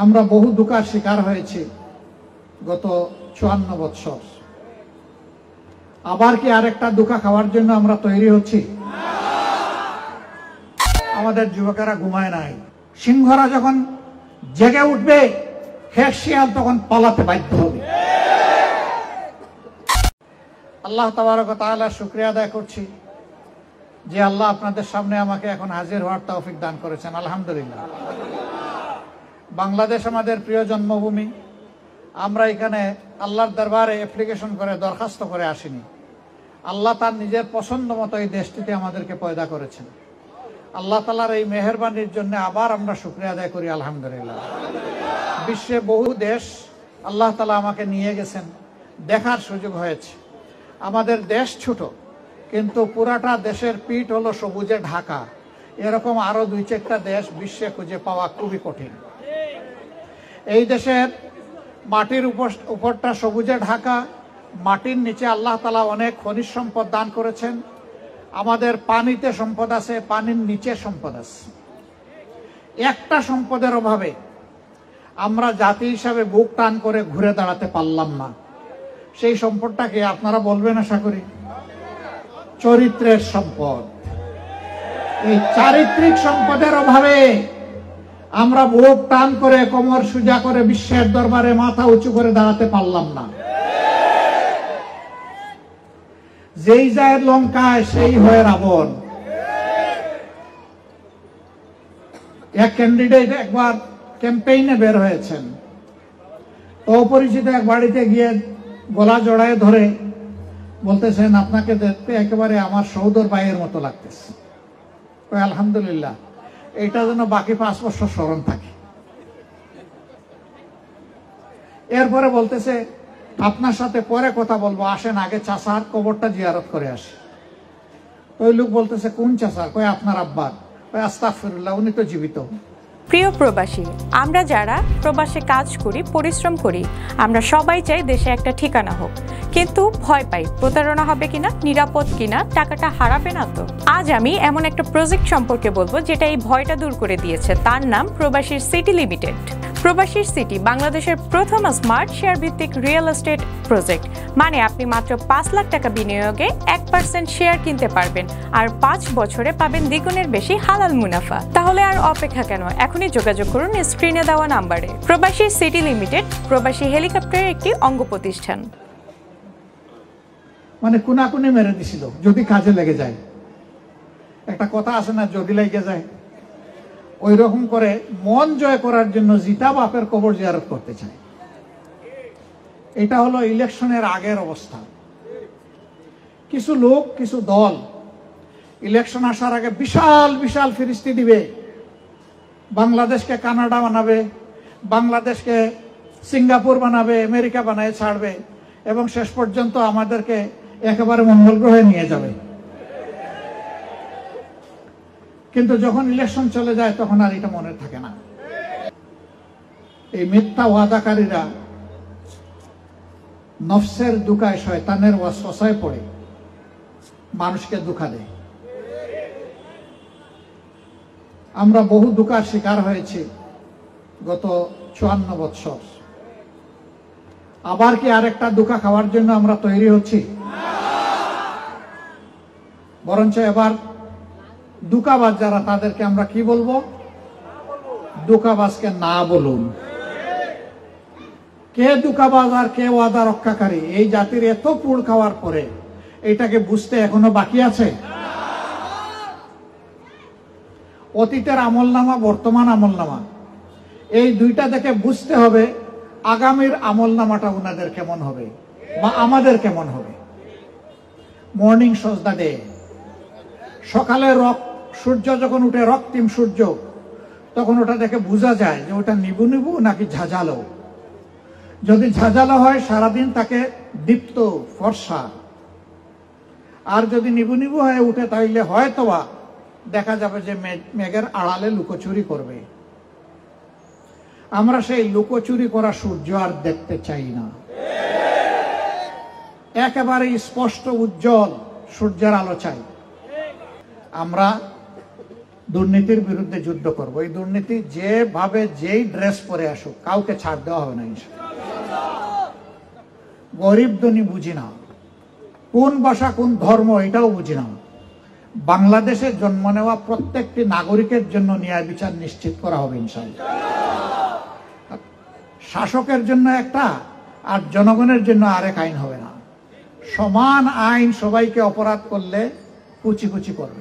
আমরা বহু দুঃখার শিকার হয়েছি গত 54 বছর। আবার কি আরেকটা দুঃখা খাওয়ার জন্য আমরা তৈরি হচ্ছি? আমাদের যুবকেরা ঘুমায় নাই। সিংহরা যখন জেগে উঠবে, হেড শিয়াল তখন পালাতে বাধ্য হবে। আল্লাহ তাবারক ওয়া তাআলার শুকরিয়া আদায় করছি যে আল্লাহ আপনাদের সামনে আমাকে এখন হাজির হওয়ার তৌফিক দান করেছেন। আলহামদুলিল্লাহ। বাংলাদেশ আমাদের প্রিয় জন্মভূমি। আমরা এখানে আল্লাহর দরবারে অ্যাপ্লিকেশন করে দরখাস্ত করে আসিনি। আল্লাহ তার নিজের পছন্দ মতো এই দেশটিতে আমাদেরকে পয়দা করেছেন। আল্লাহ তাআলার এই মেহেরবানির জন্য আবার আমরা শুকরিয়া আদায় করি। আলহামদুলিল্লাহ। বিশ্বে বহু দেশ আল্লাহ তাআলা আমাকে নিয়ে গেছেন, দেখার সুযোগ হয়েছে। আমাদের দেশ ছোট, কিন্তু পুরাটা দেশের পিঠ হলো সবুজে ঢাকা। এরকম আরো 2-4টা দেশ বিশ্বে খুঁজে পাওয়া খুবই কঠিন। এই দেশের মাটির উপরটা সবুজে ঢাকা, মাটির নিচে আল্লাহ তাআলা অনেক খনিজ সম্পদ দান করেছেন। আমাদের পানিতে সম্পদ আছে, পানির নিচে সম্পদ আছে। একটা সম্পদের অভাবে আমরা জাতি হিসাবে বুক টান করে ঘুরে দাঁড়াতে পারলাম না। সেই সম্পদটাকে আপনারা বলবেন আশা করি, চরিত্রের সম্পদ। এই চারিত্রিক সম্পদের অভাবে আমরা বুক টান করে কোমর সোজা করে বিশ্বের দরবারে মাথা উঁচু করে দাঁড়াতে পারলাম না। যেই যায় লঙ্কায় সেই হয়ে রাবণ। এক ক্যান্ডিডেট একবার ক্যাম্পেইনে বের হয়েছেন, অপরিচিত এক বাড়িতে গিয়ে গলা জড়ায় ধরে বলতেছেন, আপনাকে দেখতে একেবারে আমার সহোদর ভাইয়ের মতো লাগতেছে। আলহামদুলিল্লাহ, এটা যেন বাকি 5 বছর স্মরণ থাকে। এরপরে বলতেছে, আপনার সাথে পরে কথা বলবো, আসেন আগে চাচার কবরটা জিয়ারত করে আসি। ওই লোক বলতেছে, কোন চাচা? কয় আপনার আব্বার। কয় আস্তাগফিরুল্লাহ, উনি তো জীবিত। প্রিয় প্রবাসী, আমরা যারা প্রবাসে কাজ করি, পরিশ্রম করি, আমরা সবাই চাই দেশে একটা ঠিকানা হোক, কিন্তু ভয় পাই প্রতারণা হবে কিনা, নিরাপদ কিনা, টাকাটা হারাবে না তো। আজ আমি এমন একটা প্রজেক্ট সম্পর্কে বলবো যেটা এই ভয়টা দূর করে দিয়েছে। তার নাম প্রবাসীর সিটি লিমিটেড। প্রবাসীর সিটি বাংলাদেশের প্রথম স্মার্ট শেয়ার ভিত্তিক রিয়েল এস্টেট প্রজেক্ট। মানে আপনি মাত্র 5 লাখ টাকা বিনিয়োগে 1% শেয়ার কিনতে পারবেন, আর 5 বছরে পাবেন দ্বিগুণের বেশি হালাল মুনাফা। তাহলে আর অপেক্ষা কেন? এখনই যোগাযোগ করুন স্ক্রিনে দেওয়া নাম্বারে। প্রবাসীর সিটি লিমিটেড প্রবাসী হেলিকপ্টারের একটি অঙ্গ প্রতিষ্ঠান। মানে কুনাকুনি মেরে দিছিল, যদি কাজে লেগে যায়। একটা কথা আছে না, যদি লেগে যায়। ওই রকম করে মন জয় করার জন্য জিতা বাপের কবর জিয়ারত করতে চায়। এটা হলো ইলেকশনের আগের অবস্থা। কিছু লোক, কিছু দল ইলেকশন আসার আগে বিশাল বিশাল ফিরিস্তি দিবে। বাংলাদেশকে কানাডা বানাবে, বাংলাদেশকে সিঙ্গাপুর বানাবে, আমেরিকা বানায় ছাড়বে, এবং শেষ পর্যন্ত আমাদেরকে একেবারে মঙ্গল গ্রহে নিয়ে যাবে। কিন্তু যখন ইলেকশন চলে যায় তখন আর এটা মনে থাকে না। এই মিথ্যা ওয়াদাকারীরা নফসের দুঃখায়, শয়তানের ওয়াসওয়াসায় পড়ে মানুষকে দুঃখা দেয়। আমরা বহু দুঃখার শিকার হয়েছি গত 54 বছর। আবার কি আরেকটা দুঃখা খাওয়ার জন্য আমরা তৈরি হচ্ছি? বরঞ্চ এবার দুঃখাবাজ যারা, তাদেরকে আমরা কি বলবো? দুঃখাবাজকে না বলুন। কে দুঃখাবাজ আর কে ওয়াদা রক্ষাকারী, এই জাতির এত পুড় খাওয়ার পরে এটাকে বুঝতে এখনো বাকি আছে। অতীতের আমলনামা, বর্তমান আমলনামা, এই দুইটা দেখে বুঝতে হবে আগামীর আমলনামাটা উনাদের কেমন হবে বা আমাদের কেমন হবে। Morning shows the day. সকালে সূর্য যখন উঠে, রক্তিম সূর্য, তখন ওটা দেখে বোঝা যায় যে ওটা নিবু নিবু নাকি ঝাঁঝালো। যদি ঝাঁঝালো হয় সারাদিন তাকে দীপ্ত ফর্সা, আর যদি নিবু নিবু হয়ে উঠে তাইলে হয়তোবা দেখা যাবে যে মেঘের আড়ালে লুকোচুরি করবে। আমরা সেই লুকোচুরি করা সূর্য আর দেখতে চাই না। একেবারে স্পষ্ট উজ্জ্বল সূর্যের আলো চাই। আমরা দুর্নীতির বিরুদ্ধে যুদ্ধ করব। এই দুর্নীতি যেভাবে যেই ড্রেস পরে আসুক কাউকে ছাড় দেওয়া হবে না ইনশাআল্লাহ। গরিব ধনী বুঝি না, কোন ভাষা কোন ধর্ম এটাও বুঝি না, বাংলাদেশে জন্ম নেওয়া প্রত্যেকটি নাগরিকের জন্য ন্যায় বিচার নিশ্চিত করা হবে ইনশাআল্লাহ। শাসকের জন্য একটা আর জনগণের জন্য আরেক আইন হবে না। সমান আইন সবাইকে অপরাধ করলে কুচি কুচি করবে।